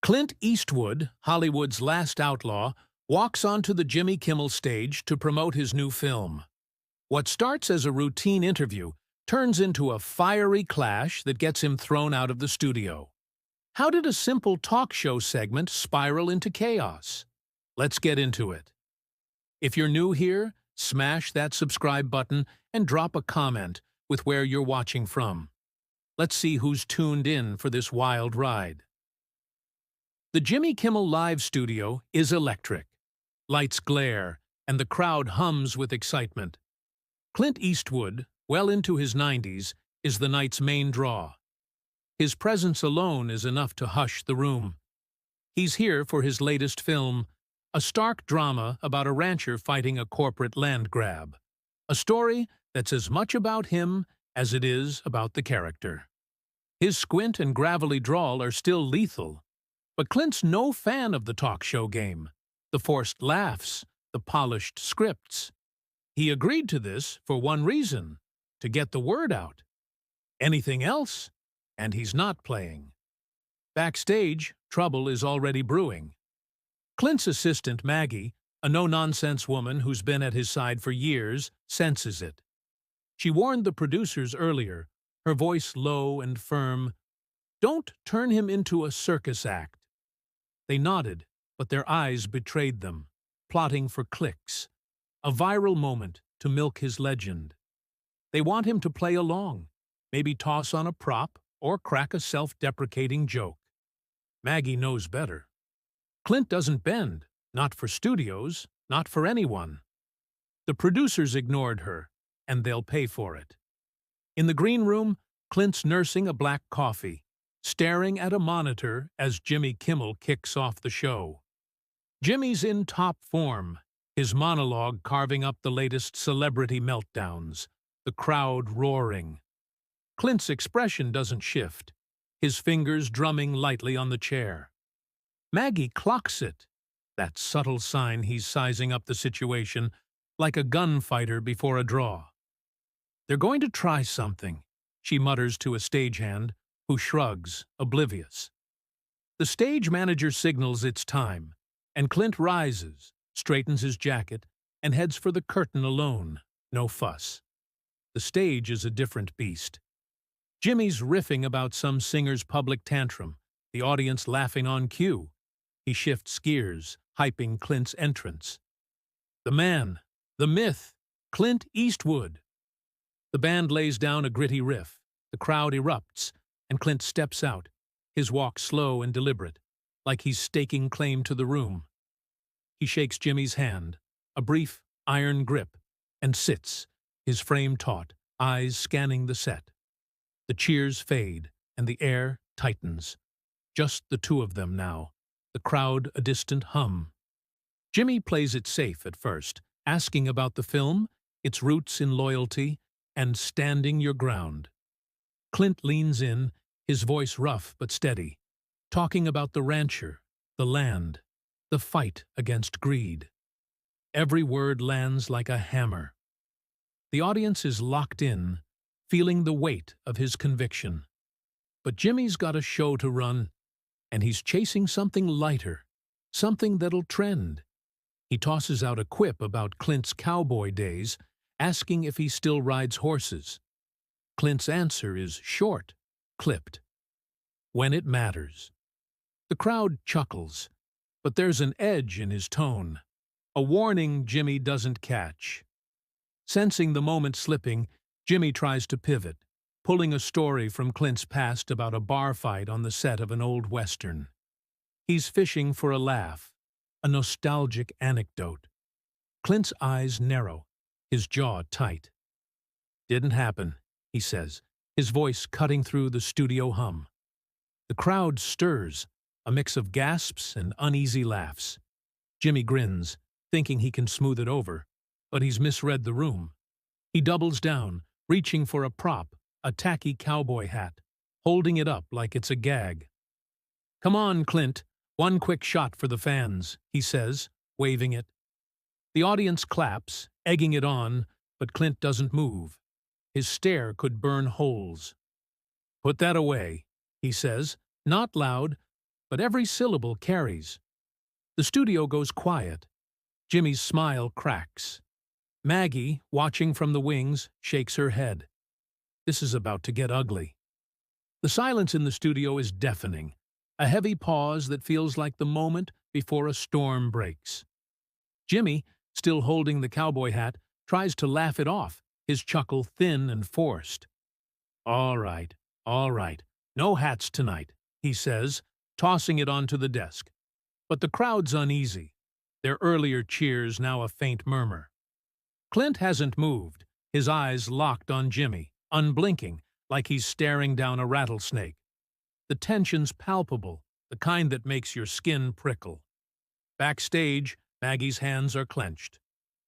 Clint Eastwood, Hollywood's last outlaw, walks onto the Jimmy Kimmel stage to promote his new film. What starts as a routine interview turns into a fiery clash that gets him thrown out of the studio. How did a simple talk show segment spiral into chaos? Let's get into it. If you're new here, smash that subscribe button and drop a comment with where you're watching from. Let's see who's tuned in for this wild ride. The Jimmy Kimmel Live studio is electric. Lights glare, and the crowd hums with excitement. Clint Eastwood, well into his 90s, is the night's main draw. His presence alone is enough to hush the room. He's here for his latest film, a stark drama about a rancher fighting a corporate land grab. A story that's as much about him as it is about the character. His squint and gravelly drawl are still lethal. But Clint's no fan of the talk show game, the forced laughs, the polished scripts. He agreed to this for one reason, to get the word out. Anything else, and he's not playing. Backstage, trouble is already brewing. Clint's assistant, Maggie, a no-nonsense woman who's been at his side for years, senses it. She warned the producers earlier, her voice low and firm, "Don't turn him into a circus act." They nodded, but their eyes betrayed them, plotting for clicks, a viral moment to milk his legend. They want him to play along, maybe toss on a prop or crack a self-deprecating joke. Maggie knows better. Clint doesn't bend, not for studios, not for anyone. The producers ignored her, and they'll pay for it. In the green room, Clint's nursing a black coffee, staring at a monitor as Jimmy Kimmel kicks off the show. Jimmy's in top form, his monologue carving up the latest celebrity meltdowns, the crowd roaring. Clint's expression doesn't shift, his fingers drumming lightly on the chair. Maggie clocks it, that subtle sign he's sizing up the situation, like a gunfighter before a draw. "They're going to try something," she mutters to a stagehand, who shrugs, oblivious. The stage manager signals it's time, and Clint rises, straightens his jacket, and heads for the curtain alone, no fuss. The stage is a different beast. Jimmy's riffing about some singer's public tantrum, the audience laughing on cue. He shifts gears, hyping Clint's entrance. The man, the myth, Clint Eastwood. The band lays down a gritty riff, the crowd erupts, and Clint steps out, his walk slow and deliberate, like he's staking claim to the room. He shakes Jimmy's hand, a brief, iron grip, and sits, his frame taut, eyes scanning the set. The cheers fade, and the air tightens. Just the two of them now, the crowd a distant hum. Jimmy plays it safe at first, asking about the film, its roots in loyalty, and standing your ground. Clint leans in, his voice rough but steady, talking about the rancher, the land, the fight against greed. Every word lands like a hammer. The audience is locked in, feeling the weight of his conviction. But Jimmy's got a show to run, and he's chasing something lighter, something that'll trend. He tosses out a quip about Clint's cowboy days, asking if he still rides horses. Clint's answer is short, clipped. When it matters. The crowd chuckles, but there's an edge in his tone, a warning Jimmy doesn't catch. Sensing the moment slipping, Jimmy tries to pivot, pulling a story from Clint's past about a bar fight on the set of an old western. He's fishing for a laugh, a nostalgic anecdote. Clint's eyes narrow, his jaw tight. "Didn't happen," he says, his voice cutting through the studio hum. The crowd stirs, a mix of gasps and uneasy laughs. Jimmy grins, thinking he can smooth it over, but he's misread the room. He doubles down, reaching for a prop, a tacky cowboy hat, holding it up like it's a gag. "Come on, Clint, one quick shot for the fans," he says, waving it. The audience claps, egging it on, but Clint doesn't move. His stare could burn holes. "Put that away," he says, not loud, but every syllable carries. The studio goes quiet. Jimmy's smile cracks. Maggie, watching from the wings, shakes her head. This is about to get ugly. The silence in the studio is deafening, a heavy pause that feels like the moment before a storm breaks. Jimmy, still holding the cowboy hat, tries to laugh it off, his chuckle thin and forced. All right, no hats tonight, he says, tossing it onto the desk. But the crowd's uneasy, their earlier cheers now a faint murmur. Clint hasn't moved, his eyes locked on Jimmy, unblinking, like he's staring down a rattlesnake. The tension's palpable, the kind that makes your skin prickle. Backstage, Maggie's hands are clenched.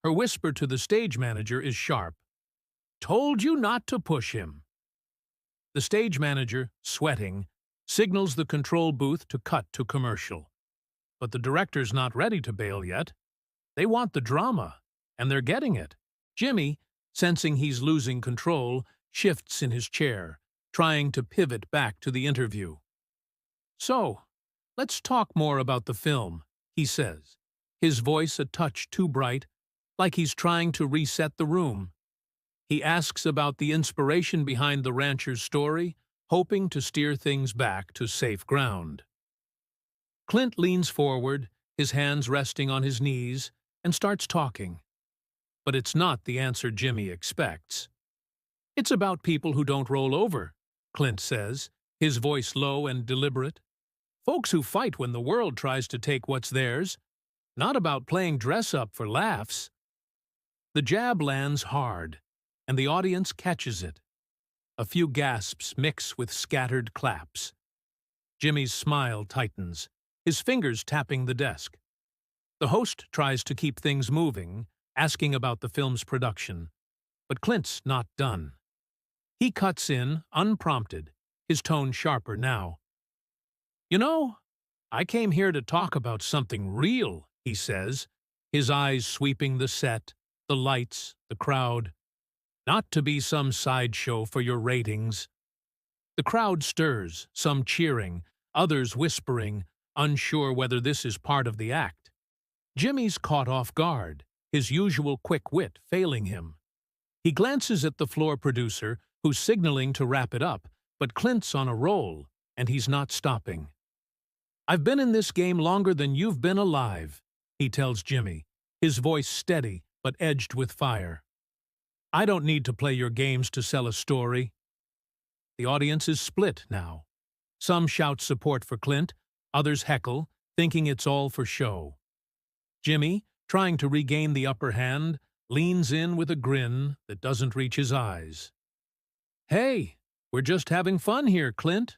Her whisper to the stage manager is sharp. Told you not to push him. The stage manager, sweating, signals the control booth to cut to commercial. But the director's not ready to bail yet. They want the drama, and they're getting it. Jimmy, sensing he's losing control, shifts in his chair, trying to pivot back to the interview. So, let's talk more about the film, he says, his voice a touch too bright, like he's trying to reset the room. He asks about the inspiration behind the rancher's story, hoping to steer things back to safe ground. Clint leans forward, his hands resting on his knees, and starts talking. But it's not the answer Jimmy expects. It's about people who don't roll over, Clint says, his voice low and deliberate. Folks who fight when the world tries to take what's theirs. Not about playing dress-up for laughs. The jab lands hard, and the audience catches it. A few gasps mix with scattered claps. Jimmy's smile tightens, his fingers tapping the desk. The host tries to keep things moving, asking about the film's production. But Clint's not done. He cuts in, unprompted, his tone sharper now. You know, I came here to talk about something real, he says, his eyes sweeping the set, the lights, the crowd. Not to be some sideshow for your ratings. The crowd stirs, some cheering, others whispering, unsure whether this is part of the act. Jimmy's caught off guard, his usual quick wit failing him. He glances at the floor producer, who's signaling to wrap it up, but Clint's on a roll, and he's not stopping. I've been in this game longer than you've been alive, he tells Jimmy, his voice steady but edged with fire. I don't need to play your games to sell a story. The audience is split now. Some shout support for Clint, others heckle, thinking it's all for show. Jimmy, trying to regain the upper hand, leans in with a grin that doesn't reach his eyes. Hey, we're just having fun here, Clint.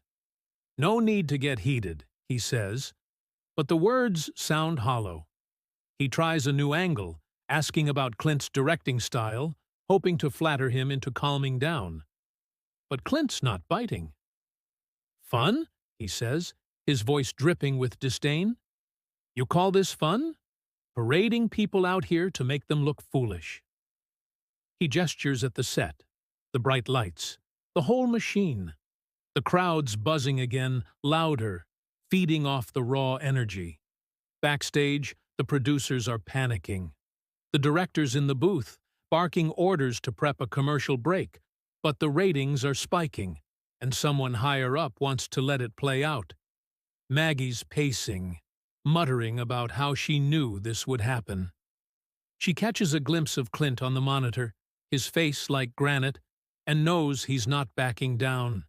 No need to get heated, he says, but the words sound hollow. He tries a new angle, asking about Clint's directing style, hoping to flatter him into calming down. But Clint's not biting. Fun? He says, his voice dripping with disdain. You call this fun? Parading people out here to make them look foolish. He gestures at the set, the bright lights, the whole machine. The crowd's buzzing again, louder, feeding off the raw energy. Backstage, the producers are panicking. The director's in the booth, barking orders to prep a commercial break, but the ratings are spiking, and someone higher up wants to let it play out. Maggie's pacing, muttering about how she knew this would happen. She catches a glimpse of Clint on the monitor, his face like granite, and knows he's not backing down.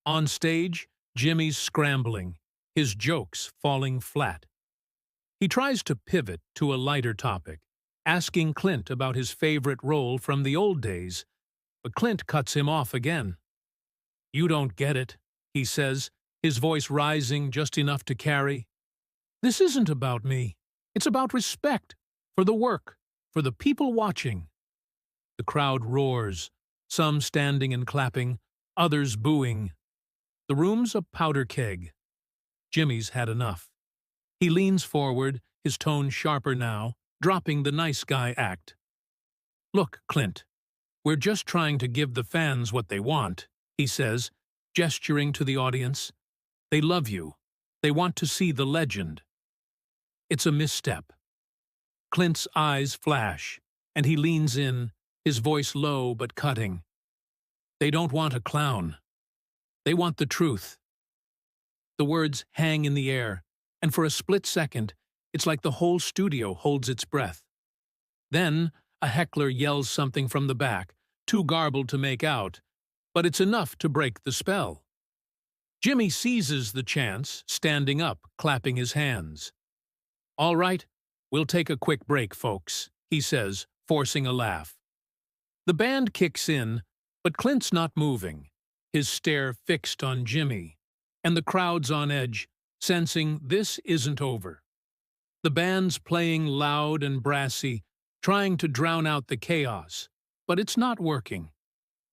On stage, Jimmy's scrambling, his jokes falling flat. He tries to pivot to a lighter topic, asking Clint about his favorite role from the old days, but Clint cuts him off again. You don't get it, he says, his voice rising just enough to carry. This isn't about me. It's about respect, for the work, for the people watching. The crowd roars, some standing and clapping, others booing. The room's a powder keg. Jimmy's had enough. He leans forward, his tone sharper now, dropping the nice guy act. Look, Clint, we're just trying to give the fans what they want, he says, gesturing to the audience. They love you. They want to see the legend. It's a misstep. Clint's eyes flash, and he leans in, his voice low but cutting. They don't want a clown. They want the truth. The words hang in the air, and for a split second, it's like the whole studio holds its breath. Then, a heckler yells something from the back, too garbled to make out, but it's enough to break the spell. Jimmy seizes the chance, standing up, clapping his hands. "All right, we'll take a quick break, folks," he says, forcing a laugh. The band kicks in, but Clint's not moving, his stare fixed on Jimmy, and the crowd's on edge, sensing this isn't over. The band's playing loud and brassy, trying to drown out the chaos, but it's not working.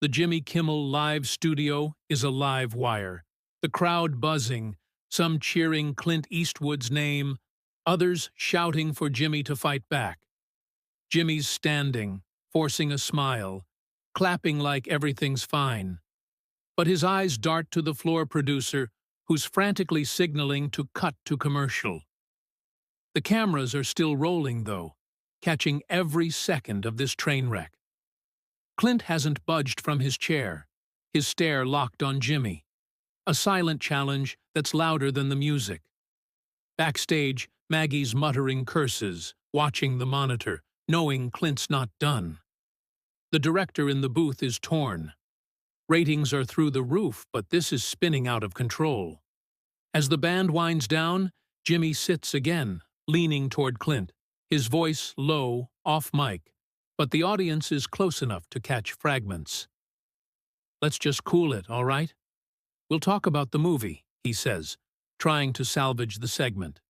The Jimmy Kimmel live studio is a live wire, the crowd buzzing, some cheering Clint Eastwood's name, others shouting for Jimmy to fight back. Jimmy's standing, forcing a smile, clapping like everything's fine. But his eyes dart to the floor producer, who's frantically signaling to cut to commercial. The cameras are still rolling, though, catching every second of this train wreck. Clint hasn't budged from his chair, his stare locked on Jimmy. A silent challenge that's louder than the music. Backstage, Maggie's muttering curses, watching the monitor, knowing Clint's not done. The director in the booth is torn. Ratings are through the roof, but this is spinning out of control. As the band winds down, Jimmy sits again, leaning toward Clint, his voice low, off mic, but the audience is close enough to catch fragments. "Let's just cool it, all right? We'll talk about the movie," he says, trying to salvage the segment.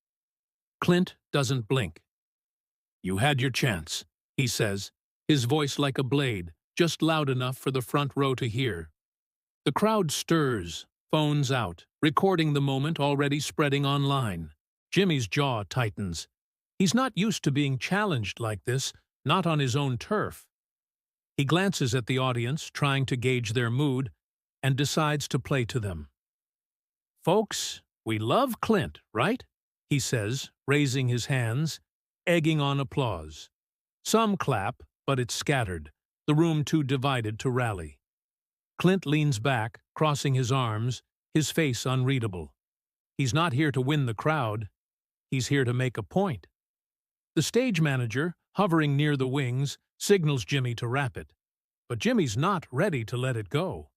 Clint doesn't blink. "You had your chance," he says, his voice like a blade, just loud enough for the front row to hear. The crowd stirs, phones out, recording the moment already spreading online. Jimmy's jaw tightens. He's not used to being challenged like this, not on his own turf. He glances at the audience, trying to gauge their mood, and decides to play to them. "Folks, we love Clint, right?" he says, raising his hands, egging on applause. Some clap, but it's scattered, the room too divided to rally. Clint leans back, crossing his arms, his face unreadable. He's not here to win the crowd. He's here to make a point. The stage manager, hovering near the wings, signals Jimmy to wrap it. But Jimmy's not ready to let it go.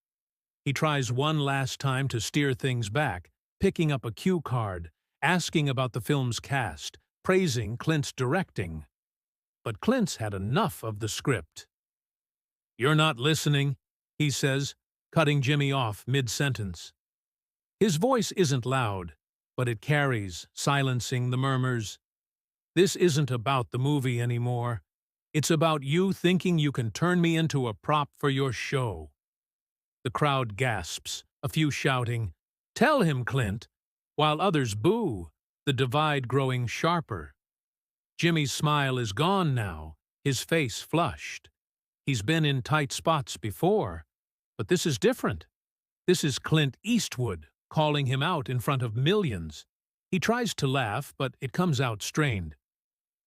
He tries one last time to steer things back, picking up a cue card, asking about the film's cast, praising Clint's directing. But Clint's had enough of the script. "You're not listening," he says, cutting Jimmy off mid-sentence. His voice isn't loud, but it carries, silencing the murmurs. "This isn't about the movie anymore. It's about you thinking you can turn me into a prop for your show." The crowd gasps, a few shouting, "Tell him, Clint," while others boo, the divide growing sharper. Jimmy's smile is gone now, his face flushed. He's been in tight spots before, but this is different. This is Clint Eastwood calling him out in front of millions. He tries to laugh, but it comes out strained.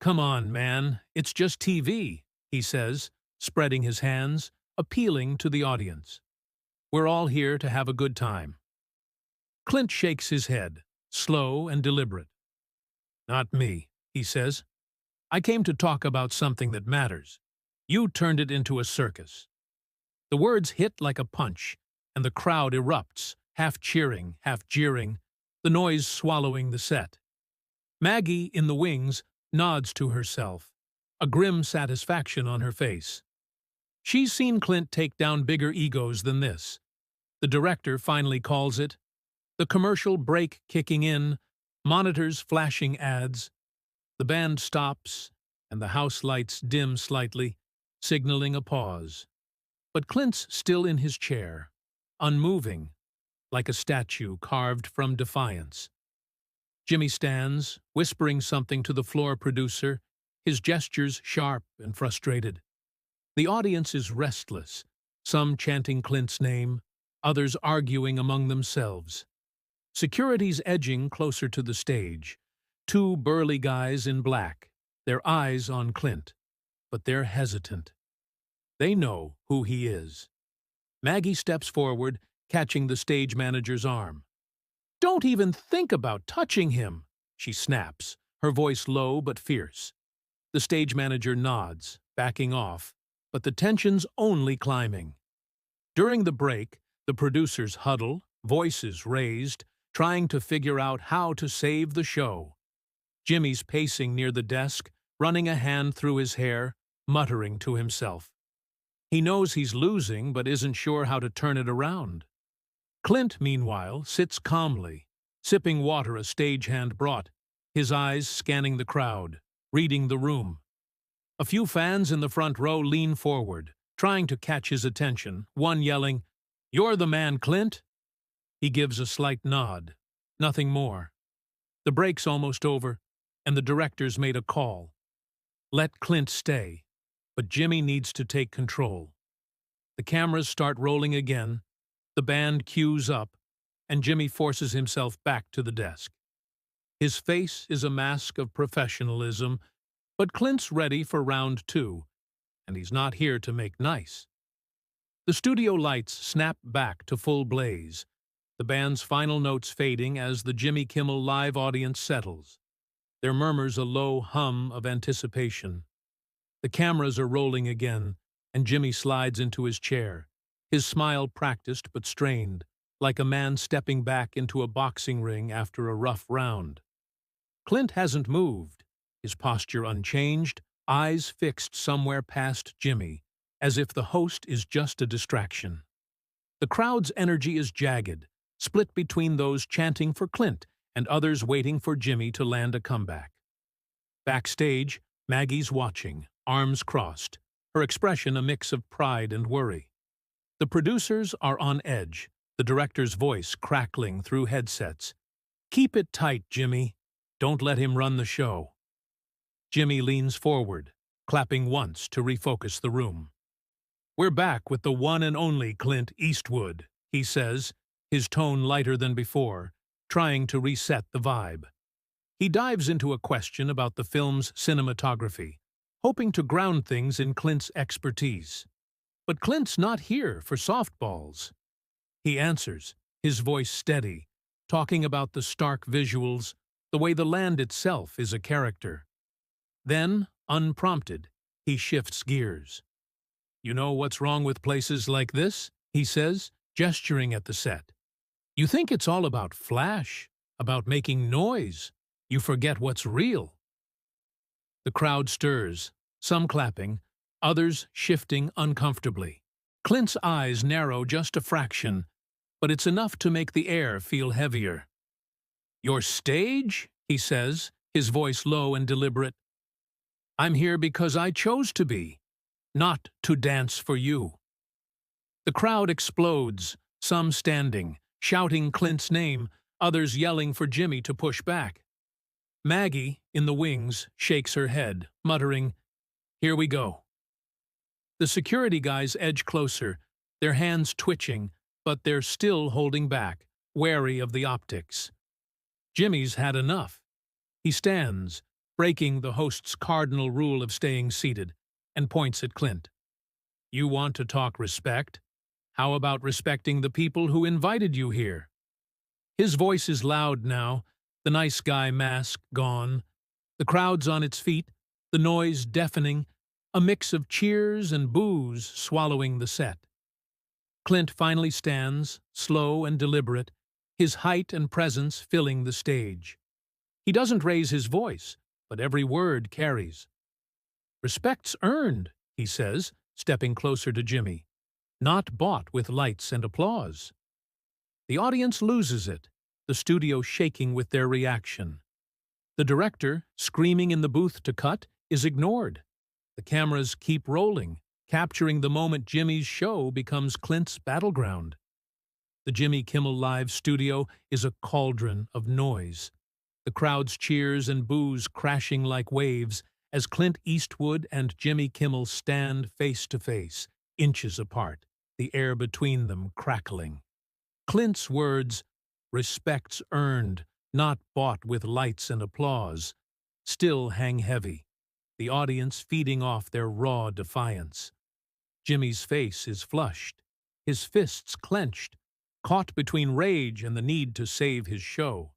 "Come on, man, it's just TV," he says, spreading his hands, appealing to the audience. "We're all here to have a good time." Clint shakes his head, slow and deliberate. "Not me," he says. "I came to talk about something that matters. You turned it into a circus." The words hit like a punch, and the crowd erupts, half cheering, half jeering, the noise swallowing the set. Maggie, in the wings, nods to herself, a grim satisfaction on her face. She's seen Clint take down bigger egos than this. The director finally calls it. The commercial break kicking in, monitors flashing ads. The band stops, and the house lights dim slightly, signaling a pause. But Clint's still in his chair, unmoving, like a statue carved from defiance. Jimmy stands, whispering something to the floor producer, his gestures sharp and frustrated. The audience is restless, some chanting Clint's name, others arguing among themselves. Security's edging closer to the stage. Two burly guys in black, their eyes on Clint, but they're hesitant. They know who he is. Maggie steps forward, catching the stage manager's arm. "Don't even think about touching him," she snaps, her voice low but fierce. The stage manager nods, backing off, but the tension's only climbing. During the break, the producers huddle, voices raised, trying to figure out how to save the show. Jimmy's pacing near the desk, running a hand through his hair, muttering to himself. He knows he's losing but isn't sure how to turn it around. Clint, meanwhile, sits calmly, sipping water a stagehand brought, his eyes scanning the crowd, reading the room. A few fans in the front row lean forward, trying to catch his attention, one yelling, "You're the man, Clint!" He gives a slight nod, nothing more. The break's almost over, and the director's made a call. Let Clint stay, but Jimmy needs to take control. The cameras start rolling again, the band cues up, and Jimmy forces himself back to the desk. His face is a mask of professionalism, but Clint's ready for round two, and he's not here to make nice. The studio lights snap back to full blaze, the band's final notes fading as the Jimmy Kimmel live audience settles. There murmurs a low hum of anticipation. The cameras are rolling again, and Jimmy slides into his chair, his smile practiced but strained, like a man stepping back into a boxing ring after a rough round. Clint hasn't moved, his posture unchanged, eyes fixed somewhere past Jimmy, as if the host is just a distraction. The crowd's energy is jagged, split between those chanting for Clint and others waiting for Jimmy to land a comeback. Backstage, Maggie's watching, arms crossed, her expression a mix of pride and worry. The producers are on edge, the director's voice crackling through headsets. "Keep it tight, Jimmy. Don't let him run the show." Jimmy leans forward, clapping once to refocus the room. "We're back with the one and only Clint Eastwood," he says, his tone lighter than before, trying to reset the vibe. He dives into a question about the film's cinematography, hoping to ground things in Clint's expertise. But Clint's not here for softballs. He answers, his voice steady, talking about the stark visuals, the way the land itself is a character. Then, unprompted, he shifts gears. "You know what's wrong with places like this?" he says, gesturing at the set. "You think it's all about flash, about making noise. You forget what's real." The crowd stirs, some clapping, others shifting uncomfortably. Clint's eyes narrow just a fraction, but it's enough to make the air feel heavier. "Your stage?" he says, his voice low and deliberate. "I'm here because I chose to be, not to dance for you." The crowd explodes, some standing, shouting Clint's name, others yelling for Jimmy to push back. Maggie, in the wings, shakes her head, muttering, "Here we go." The security guys edge closer, their hands twitching, but they're still holding back, wary of the optics. Jimmy's had enough. He stands, breaking the host's cardinal rule of staying seated, and points at Clint. "You want to talk respect? How about respecting the people who invited you here?" His voice is loud now, the nice guy mask gone. The crowd's on its feet, the noise deafening, a mix of cheers and boos swallowing the set. Clint finally stands, slow and deliberate, his height and presence filling the stage. He doesn't raise his voice, but every word carries. "Respect's earned," he says, stepping closer to Jimmy, "not bought with lights and applause." The audience loses it, the studio shaking with their reaction. The director, screaming in the booth to cut, is ignored. The cameras keep rolling, capturing the moment Jimmy's show becomes Clint's battleground. The Jimmy Kimmel Live studio is a cauldron of noise. The crowd's cheers and boos crashing like waves as Clint Eastwood and Jimmy Kimmel stand face to face, inches apart, the air between them crackling. Clint's words, respects earned, not bought with lights and applause, still hang heavy, the audience feeding off their raw defiance. Jimmy's face is flushed, his fists clenched, caught between rage and the need to save his show.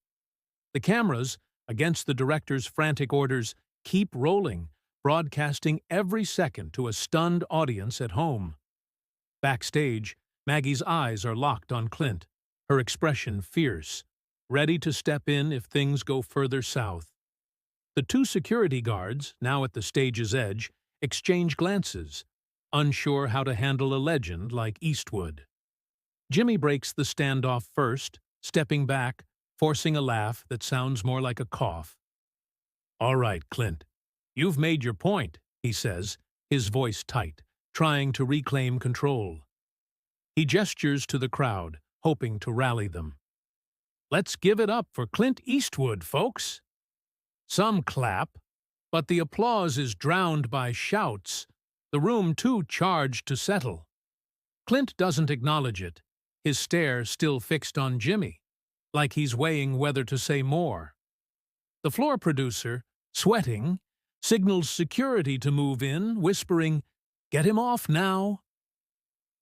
The cameras, against the director's frantic orders, keep rolling, broadcasting every second to a stunned audience at home. Backstage, Maggie's eyes are locked on Clint, her expression fierce, ready to step in if things go further south. The two security guards, now at the stage's edge, exchange glances, unsure how to handle a legend like Eastwood. Jimmy breaks the standoff first, stepping back, forcing a laugh that sounds more like a cough. "All right, Clint, you've made your point," he says, his voice tight, trying to reclaim control. He gestures to the crowd, hoping to rally them. "Let's give it up for Clint Eastwood, folks." Some clap, but the applause is drowned by shouts, the room too charged to settle. Clint doesn't acknowledge it, his stare still fixed on Jimmy, like he's weighing whether to say more. The floor producer, sweating, signals security to move in, whispering, "Get him off now."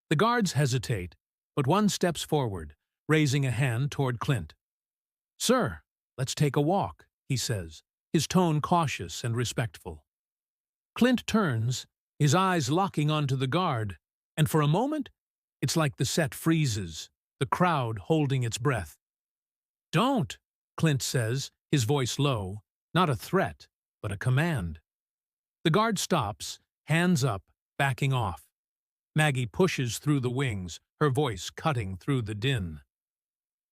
The guards hesitate, but one steps forward, raising a hand toward Clint. "Sir, let's take a walk," he says, his tone cautious and respectful. Clint turns, his eyes locking onto the guard, and for a moment, it's like the set freezes, the crowd holding its breath. "Don't," Clint says, his voice low, not a threat, but a command. The guard stops, hands up, backing off. Maggie pushes through the wings, her voice cutting through the din.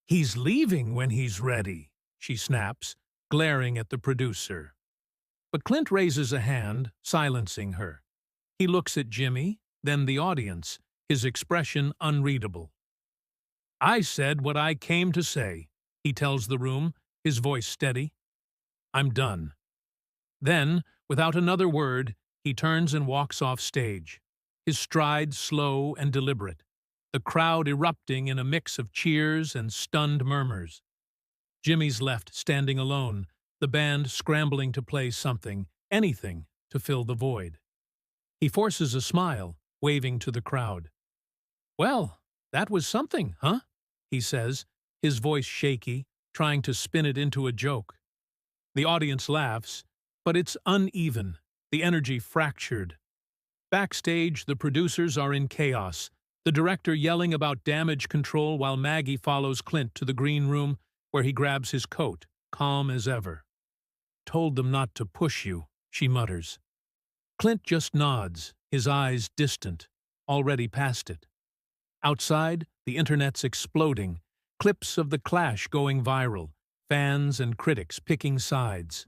"He's leaving when he's ready," she snaps, glaring at the producer. But Clint raises a hand, silencing her. He looks at Jimmy, then the audience, his expression unreadable. "I said what I came to say," he tells the room, his voice steady. "I'm done." Then, without another word, he turns and walks off stage, his stride slow and deliberate, the crowd erupting in a mix of cheers and stunned murmurs. Jimmy's left standing alone, the band scrambling to play something, anything, to fill the void. He forces a smile, waving to the crowd. "Well, that was something, huh?" he says, his voice shaky, trying to spin it into a joke. The audience laughs, but it's uneven, the energy fractured. Backstage, the producers are in chaos, the director yelling about damage control while Maggie follows Clint to the green room, where he grabs his coat, calm as ever. "Told them not to push you," she mutters. Clint just nods, his eyes distant, already past it. Outside, the internet's exploding, clips of the clash going viral, fans and critics picking sides.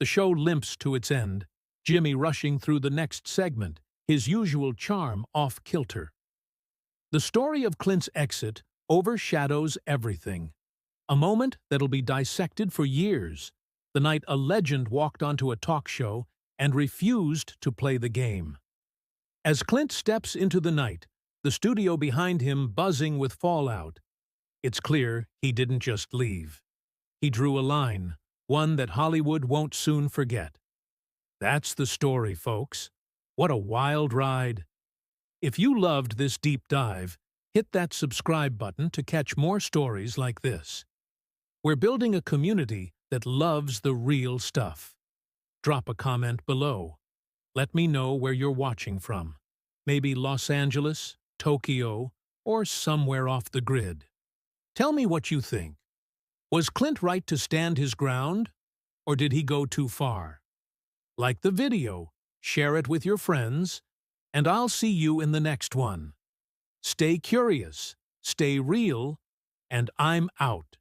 The show limps to its end, Jimmy rushing through the next segment, his usual charm off-kilter. The story of Clint's exit overshadows everything. A moment that'll be dissected for years, the night a legend walked onto a talk show and refused to play the game. As Clint steps into the night, the studio behind him buzzing with fallout, it's clear he didn't just leave. He drew a line, one that Hollywood won't soon forget. That's the story, folks. What a wild ride. If you loved this deep dive, hit that subscribe button to catch more stories like this. We're building a community that loves the real stuff. Drop a comment below. Let me know where you're watching from. Maybe Los Angeles, Tokyo, or somewhere off the grid. Tell me what you think. Was Clint right to stand his ground, or did he go too far? Like the video, share it with your friends, and I'll see you in the next one. Stay curious, stay real, and I'm out.